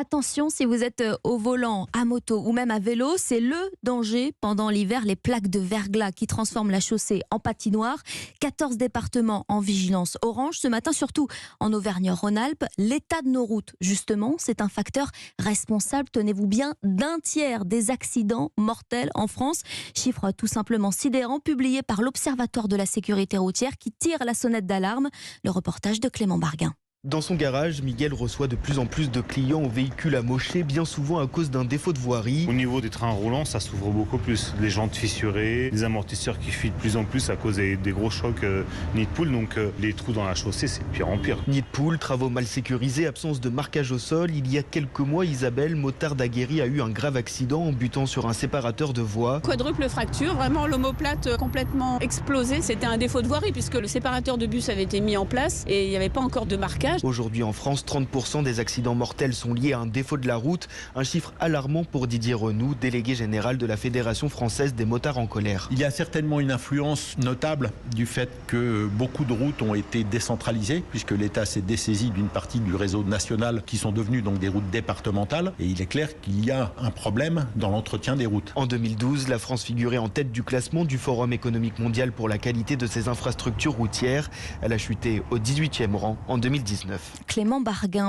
Attention, si vous êtes au volant, à moto ou même à vélo, c'est le danger pendant l'hiver, les plaques de verglas qui transforment la chaussée en patinoire. 14 départements en vigilance orange. Ce matin, surtout en Auvergne-Rhône-Alpes, l'état de nos routes, justement, c'est un facteur responsable, tenez-vous bien, d'un tiers des accidents mortels en France. Chiffre tout simplement sidérant, publié par l'Observatoire de la sécurité routière qui tire la sonnette d'alarme. Le reportage de Clément Barguin. Dans son garage, Miguel reçoit de plus en plus de clients aux véhicules amochés, bien souvent à cause d'un défaut de voirie. Au niveau des trains roulants, ça s'ouvre beaucoup plus. Les jantes fissurées, les amortisseurs qui fuient de plus en plus à cause des gros chocs nid de poule. Donc les trous dans la chaussée, c'est de pire en pire. Nid de poule, travaux mal sécurisés, absence de marquage au sol. Il y a quelques mois, Isabelle, motarde aguerrie, a eu un grave accident en butant sur un séparateur de voies. Quadruple fracture, vraiment l'omoplate complètement explosée. C'était un défaut de voirie puisque le séparateur de bus avait été mis en place et il n'y avait pas encore de marquage. Aujourd'hui en France, 30% des accidents mortels sont liés à un défaut de la route. Un chiffre alarmant pour Didier Renoux, délégué général de la Fédération française des motards en colère. Il y a certainement une influence notable du fait que beaucoup de routes ont été décentralisées, puisque l'État s'est dessaisi d'une partie du réseau national qui sont devenues donc des routes départementales. Et il est clair qu'il y a un problème dans l'entretien des routes. En 2012, la France figurait en tête du classement du Forum économique mondial pour la qualité de ses infrastructures routières. Elle a chuté au 18e rang en 2019. Clément Barguin.